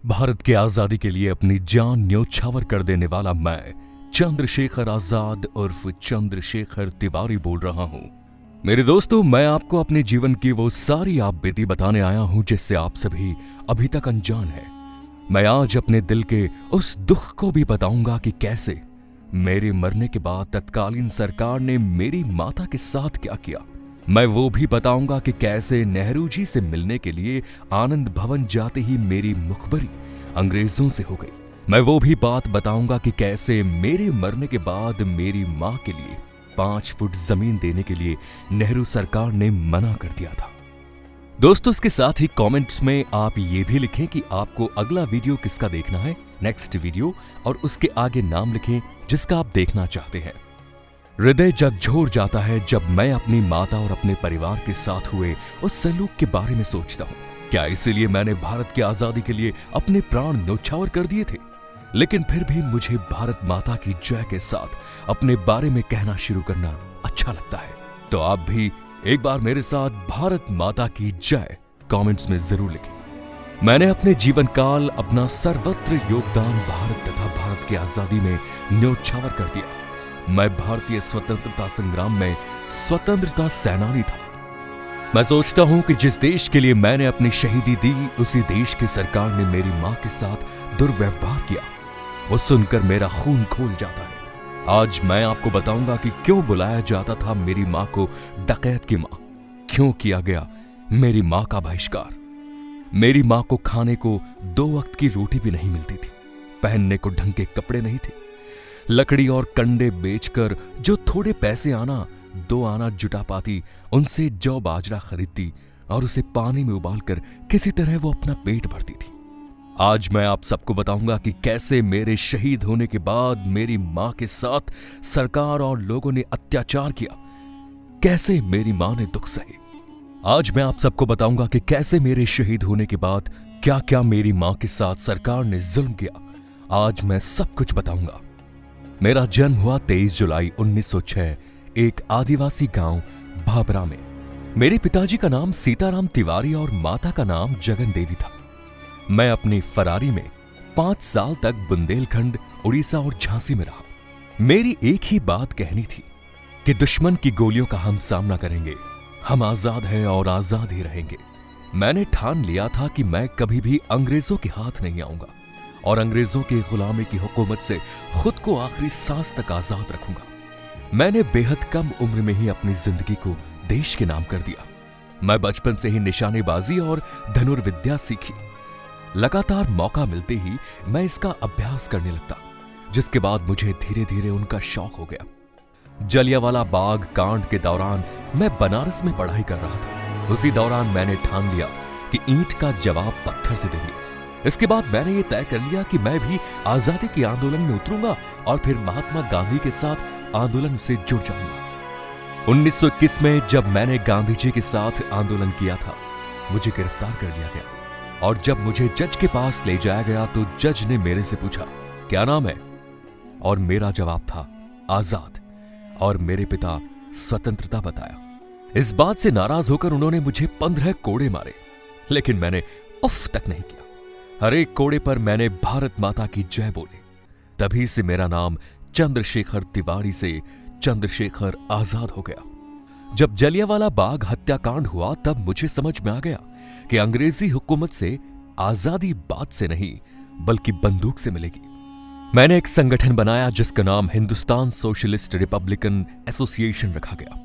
भारत की आजादी के लिए अपनी जान न्योछावर कर देने वाला मैं चंद्रशेखर आजाद उर्फ चंद्रशेखर तिवारी बोल रहा हूं। मेरे दोस्तों, मैं आपको अपने जीवन की वो सारी आप बीती बताने आया हूं जिससे आप सभी अभी तक अनजान हैं। मैं आज अपने दिल के उस दुख को भी बताऊंगा कि कैसे मेरे मरने के बाद तत्कालीन सरकार ने मेरी माता के साथ क्या किया। मैं वो भी बताऊंगा कि कैसे नेहरू जी से मिलने के लिए आनंद भवन जाते ही मेरी मुखबरी अंग्रेजों से हो गई। मैं वो भी बात बताऊंगा कि कैसे मेरे मरने के बाद मेरी मां के लिए 5 फुट जमीन देने के लिए नेहरू सरकार ने मना कर दिया था। दोस्तों, इसके साथ ही कमेंट्स में आप ये भी लिखें कि आपको अगला वीडियो किसका देखना है, नेक्स्ट वीडियो, और उसके आगे नाम लिखें जिसका आप देखना चाहते हैं। हृदय झकझोर जाता है जब मैं अपनी माता और अपने परिवार के साथ हुए उस सलूक के बारे में सोचता हूँ। क्या इसीलिए मैंने भारत की आजादी के लिए अपने प्राण न्योछावर कर दिए थे? लेकिन फिर भी मुझे भारत माता की जय के साथ अपने बारे में कहना शुरू करना अच्छा लगता है। तो आप भी एक बार मेरे साथ भारत माता की जय कमेंट्स में जरूर लिखें। मैंने अपने जीवन काल अपना सर्वत्र योगदान भारत तथा भारत की आजादी में न्योछावर कर दिया। मैं भारतीय स्वतंत्रता संग्राम में स्वतंत्रता सेनानी था। मैं सोचता हूं कि जिस देश के लिए मैंने अपनी शहीदी दी, उसी देश की सरकार ने मेरी मां के साथ दुर्व्यवहार किया। वो सुनकर मेरा खून खोल जाता है। आज मैं आपको बताऊंगा कि क्यों बुलाया जाता था मेरी मां को डकैत की मां, क्यों किया गया मेरी मां का बहिष्कार। मेरी मां को खाने को 2 वक्त की रोटी भी नहीं मिलती थी, पहनने को ढंग के कपड़े नहीं थे। लकड़ी और कंडे बेचकर जो थोड़े पैसे 2 आना जुटा पाती, उनसे जौ बाजरा खरीदती और उसे पानी में उबालकर किसी तरह वो अपना पेट भरती थी। आज मैं आप सबको बताऊंगा कि कैसे मेरे शहीद होने के बाद मेरी मां के साथ सरकार और लोगों ने अत्याचार किया, कैसे मेरी मां ने दुख सहे। आज मैं आप सबको बताऊंगा कि कैसे मेरे शहीद होने के बाद क्या क्या मेरी मां के साथ सरकार ने जुल्म किया। आज मैं सब कुछ बताऊंगा। मेरा जन्म हुआ 23 जुलाई 1906 एक आदिवासी गांव भाबरा में। मेरे पिताजी का नाम सीताराम तिवारी और माता का नाम जगन देवी था। मैं अपनी फरारी में 5 साल तक बुंदेलखंड, उड़ीसा और झांसी में रहा। मेरी एक ही बात कहनी थी कि दुश्मन की गोलियों का हम सामना करेंगे, हम आजाद हैं और आजाद ही रहेंगे। मैंने ठान लिया था कि मैं कभी भी अंग्रेजों के हाथ नहीं आऊंगा और अंग्रेजों की गुलामी की हुकूमत से खुद को आखिरी सांस तक आजाद रखूंगा। मैंने बेहद कम उम्र में ही अपनी जिंदगी को देश के नाम कर दिया। मैं बचपन से ही निशानेबाजी और धनुर्विद्या सीखी। लगातार मौका मिलते ही मैं इसका अभ्यास करने लगता, जिसके बाद मुझे धीरे धीरे उनका शौक हो गया। जलियांवाला बाग कांड के दौरान मैं बनारस में पढ़ाई कर रहा था। उसी दौरान मैंने ठान लिया कि ईंट का जवाब पत्थर से देंगे। इसके बाद मैंने ये तय कर लिया कि मैं भी आजादी के आंदोलन में उतरूंगा और फिर महात्मा गांधी के साथ आंदोलन से जुड़ जाऊंगा। 1921 में जब मैंने गांधी जी के साथ आंदोलन किया था, मुझे गिरफ्तार कर लिया गया और जब मुझे जज के पास ले जाया गया तो जज ने मेरे से पूछा, क्या नाम है? और मेरा जवाब था आजाद, और मेरे पिता स्वतंत्रता बताया। इस बात से नाराज होकर उन्होंने मुझे 15 कोड़े मारे, लेकिन मैंने उफ तक नहीं किया। हर एक कोड़े पर मैंने भारत माता की जय बोली। तभी से मेरा नाम चंद्रशेखर तिवारी से चंद्रशेखर आजाद हो गया। जब जलियांवाला बाग हत्याकांड हुआ तब मुझे समझ में आ गया कि अंग्रेजी हुकूमत से आजादी बात से नहीं बल्कि बंदूक से मिलेगी। मैंने एक संगठन बनाया जिसका नाम हिंदुस्तान सोशलिस्ट रिपब्लिकन एसोसिएशन रखा गया।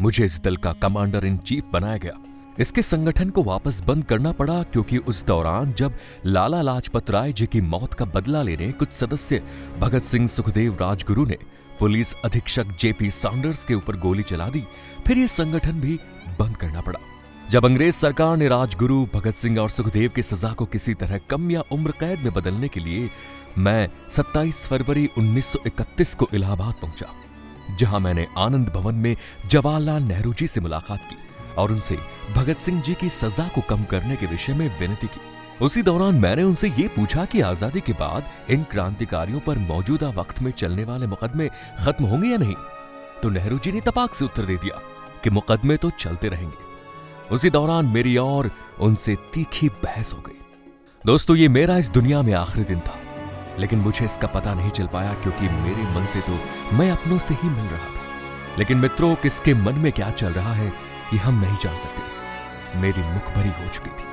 मुझे इस दल का कमांडर इन चीफ बनाया गया। इसके संगठन को वापस बंद करना पड़ा क्योंकि उस दौरान जब लाला लाजपत राय जी की मौत का बदला लेने कुछ सदस्य भगत सिंह, सुखदेव, राजगुरु ने पुलिस अधीक्षक जेपी सैंडर्स के ऊपर गोली चला दी, फिर यह संगठन भी बंद करना पड़ा। जब अंग्रेज सरकार ने राजगुरु, भगत सिंह और सुखदेव की सजा को किसी तरह कम या उम्र कैद में बदलने के लिए मैं 27 फरवरी 1931 को इलाहाबाद पहुंचा, जहां मैंने आनंद भवन में जवाहरलाल नेहरू जी से मुलाकात की और उनसे भगत सिंह जी की सजा को कम करने के विषय में विनती की। उसी दौरान मैंने उनसे ये पूछा कि आजादी के बाद इन क्रांतिकारियों पर मौजूदा वक्त में चलने वाले मुकदमे खत्म होंगे या नहीं, तो नेहरू जी ने तपाक से उत्तर दे दिया कि मुकदमे तो चलते रहेंगे। उसी दौरान मेरी और उनसे तीखी बहस हो गई। दोस्तों, ये मेरा इस दुनिया में आखिरी दिन था, लेकिन मुझे इसका पता नहीं चल पाया क्योंकि मेरे मन से तो मैं अपनों से ही मिल रहा था। लेकिन मित्रों, किसके मन में क्या चल रहा है ये हम नहीं जान सकते। मेरी मुखभरी हो चुकी थी।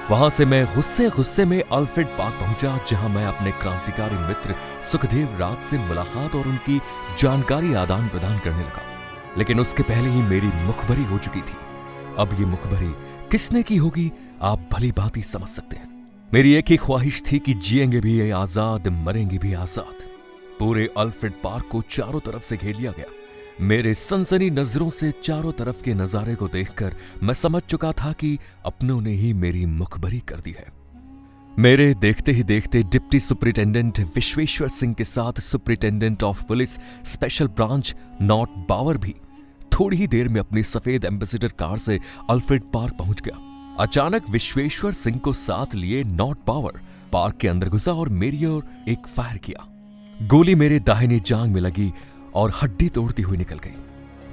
वहां से मैं गुस्से में अल्फ्रेड पार्क पहुंचा, जहां मैं अपने क्रांतिकारी मित्र सुखदेव राज से मुलाकात और उनकी जानकारी आदान प्रदान करने लगा। लेकिन उसके पहले ही मेरी मुखभरी हो चुकी थी। अब ये मुखभरी किसने की होगी आप भली भांति समझ सकते हैं। मेरी एक ही ख्वाहिश थी कि जिएंगे भी ये आजाद, मरेंगे भी आजाद। पूरे अल्फ्रेड पार्क को चारों तरफ से घेर लिया गया। मेरे सनसनी नजरों से चारों तरफ के नजारे को देखकर मैं समझ चुका था कि अपनों ने ही मेरी मुखभरी कर दी है। मेरे देखते ही देखते डिप्टी सुपरिटेंडेंट विश्वेश्वर सिंह के साथ superintendent of police special branch Nott Bower भी थोड़ी ही देर में अपनी सफेद एम्बेसडर कार से अल्फ्रेड पार्क पहुंच गया। अचानक विश्वेश्वर सिंह को साथ लिए नॉट बावर पार्क के अंदर घुसा और मेरी ओर एक फायर किया। गोली मेरे दाहिनी जांघ में लगी और हड्डी तोड़ती हुई निकल गई।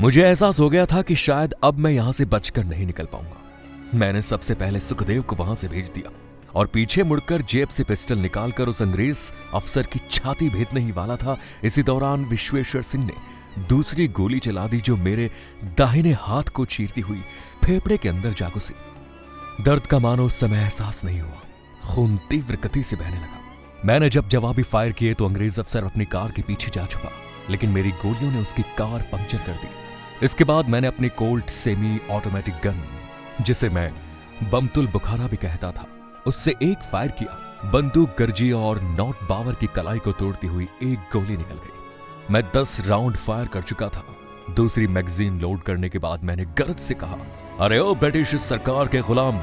मुझे एहसास हो गया था कि शायद अब मैं यहां से बचकर नहीं निकल पाऊंगा। मैंने सबसे पहले सुखदेव को वहां से भेज दिया और पीछे मुड़कर जेब से पिस्टल निकालकर उस अंग्रेज अफसर की छाती भेदने ही वाला था। इसी दौरान विश्वेश्वर सिंह ने दूसरी गोली चला दी, जो मेरे दाहिने हाथ को चीरती हुई फेफड़े के अंदर जा घुसी। दर्द का मानो उस समय एहसास नहीं हुआ। खून तीव्र गति से बहने लगा। मैंने जब जवाबी फायर किए तो अंग्रेज अफसर अपनी कार के पीछे जा छुपा, लेकिन मेरी गोलियों ने उसकी कार पंक्चर कर दी। इसके बाद मैंने अपनी कोल्ट सेमी ऑटोमेटिक गन, जिसे मैं बमतुल बुखारा भी कहता था, उससे एक फायर किया। बंदूक गरजी और नॉट बावर की कलाई को तोड़ती हुई एक गोली निकल गई। मैं 10 राउंड फायर कर चुका था। दूसरी मैगजीन लोड करने के बाद मैंने गरज से कहा, अरे ओ ब्रिटिश सरकार के गुलाम,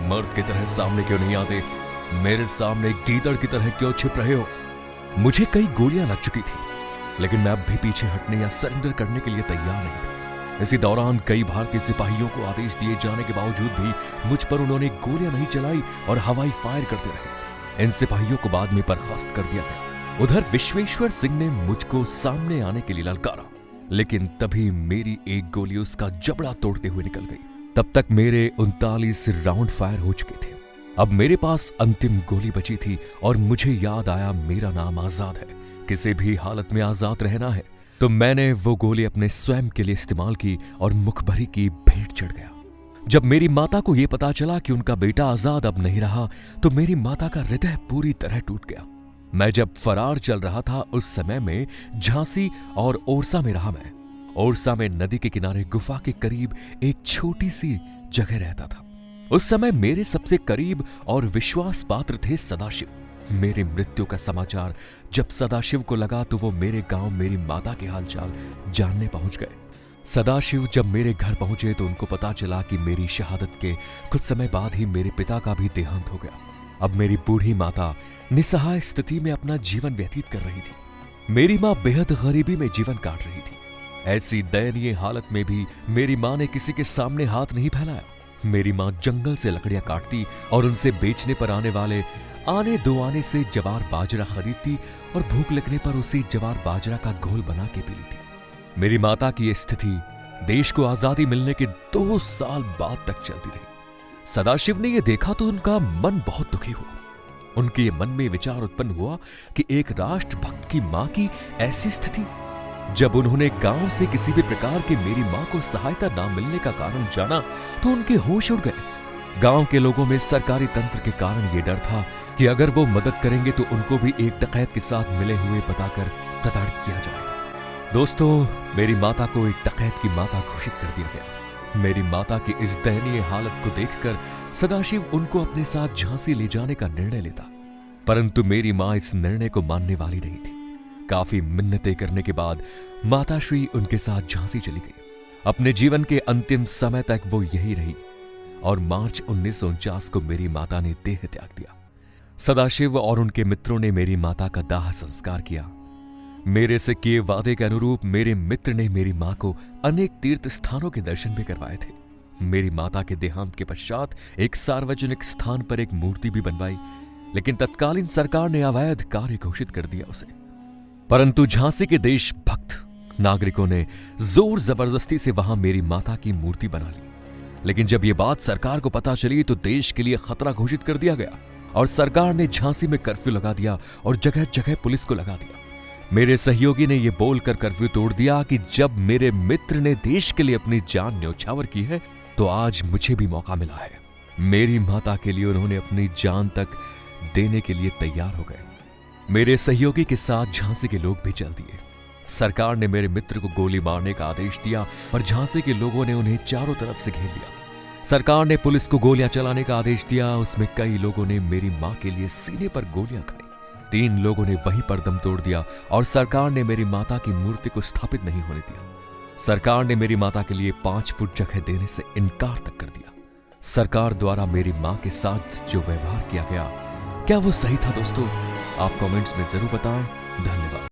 मर्द की तरह सामने क्यों नहीं आते? मेरे सामने गीदड़ की तरह क्यों छिप रहे हो? मुझे कई गोलियां लग चुकी थी, लेकिन मैं अब भी पीछे हटने या सरेंडर करने के लिए तैयार नहीं था। इसी दौरान कई भारतीय सिपाहियों को आदेश दिए जाने के बावजूद भी मुझ पर उन्होंने गोलियां नहीं चलाई और हवाई फायर करते रहे। इन सिपाहियों को बाद में बर्खास्त कर दिया गया। उधर विश्वेश्वर सिंह ने मुझको सामने आने के लिए ललकारा, लेकिन तभी मेरी एक गोली उसका जबड़ा तोड़ते हुए निकल गई। तब तक मेरे 39 राउंड फायर हो चुके थे। अब मेरे पास अंतिम गोली बची थी और मुझे याद आया मेरा नाम आजाद है, किसी भी हालत में आजाद रहना है। तो मैंने वो गोली अपने स्वयं के लिए इस्तेमाल की और मुखभरी की भेंट चढ़ गया। जब मेरी माता को यह पता चला कि उनका बेटा आजाद अब नहीं रहा, तो मेरी माता का हृदय पूरी तरह टूट गया। मैं जब फरार चल रहा था उस समय में झांसी और ओरसा में रहा। मैं ओरसा में नदी के किनारे गुफा के करीब एक छोटी सी जगह रहता था। उस समय मेरे सबसे करीब और विश्वास पात्र थे सदाशिव। मेरी मृत्यु का समाचार जब सदाशिव को लगा तो वो मेरे गांव मेरी माता के हालचाल जानने पहुंच गए। सदाशिव जब मेरे घर पहुंचे तो उनको पता चला कि मेरी शहादत के कुछ समय बाद ही मेरे पिता का भी देहांत हो गया। अब मेरी बूढ़ी माता निसहाय स्थिति में अपना जीवन व्यतीत कर रही थी। मेरी मां बेहद गरीबी में जीवन काट रही थी। ऐसी दयनीय हालत में भी मेरी मां ने किसी के सामने हाथ नहीं फैलाया। मेरी मां जंगल से लकड़ियां काटती और उनसे बेचने पर आने वाले आने दो आने से जवार बाजरा खरीदती और भूख लगने पर उसी जवार बाजरा का घोल बना के पी लेती। मेरी माता की यह स्थिति देश को आजादी मिलने के 2 साल बाद तक चलती रही। सदाशिव ने यह देखा तो उनका मन बहुत दुखी हुआ। उनके ये मन में विचार उत्पन्न हुआ कि एक राष्ट्रभक्त की मां की ऐसी स्थिति। जब उन्होंने गांव से किसी भी प्रकार के मेरी मां को सहायता ना मिलने का कारण जाना तो उनके होश उड़ गए। गांव के लोगों में सरकारी तंत्र के कारण यह डर था कि अगर वो मदद करेंगे तो उनको भी एक डकैत के साथ मिले हुए बताकर प्रताड़ित किया जाएगा। दोस्तों, मेरी माता को एक डकैत की माता घोषित कर दिया गया। मेरी माता की इस दयनीय हालत को देखकर सदाशिव उनको अपने साथ झांसी ले जाने का निर्णय लेता, परंतु मेरी मां इस निर्णय को मानने वाली नहीं थी। काफी मिन्नतें करने के बाद माताश्री उनके साथ झांसी चली गई। अपने जीवन के अंतिम समय तक वो यही रही और मार्च 1949 को मेरी माता ने देह त्याग दिया। सदाशिव और उनके मित्रों ने मेरी माता का दाह संस्कार किया। मेरे से किए वादे के अनुरूप मेरे मित्र ने मेरी मां को अनेक तीर्थ स्थानों के दर्शन भी करवाए थे। मेरी माता के देहांत के पश्चात एक सार्वजनिक स्थान पर एक मूर्ति भी बनवाई, लेकिन तत्कालीन सरकार ने अवैध कार्य घोषित कर दिया उसे। परंतु झांसी के देशभक्त नागरिकों ने जोर जबरदस्ती से वहां मेरी माता की मूर्ति बना ली। लेकिन जब यह बात सरकार को पता चली तो देश के लिए खतरा घोषित कर दिया गया। और सरकार ने झांसी में कर्फ्यू लगा दिया और जगह जगह पुलिस को लगा दिया। मेरे सहयोगी ने यह बोलकर कर्फ्यू तोड़ दिया कि जब मेरे मित्र ने देश के लिए अपनी जान न्यौछावर की है तो आज मुझे भी मौका मिला है। मेरी माता के लिए उन्होंने अपनी जान तक देने के लिए तैयार हो गए। मेरे सहयोगी के साथ झांसी के लोग भी चल दिए। सरकार ने मेरे मित्र को गोली मारने का आदेश दिया, पर झांसी के लोगों ने उन्हें चारों तरफ से घेर लिया। सरकार ने पुलिस को गोलियां चलाने का आदेश दिया। उसमें कई लोगों ने मेरी मां के लिए सीने पर गोलियां खाई। 3 लोगों ने वहीं पर दम तोड़ दिया और सरकार ने मेरी माता की मूर्ति को स्थापित नहीं होने दिया। सरकार ने मेरी माता के लिए 5 फुट जगह देने से इनकार तक कर दिया। सरकार द्वारा मेरी मां के साथ जो व्यवहार किया गया, क्या वो सही था दोस्तों? आप कमेंट्स में जरूर बताएं। धन्यवाद।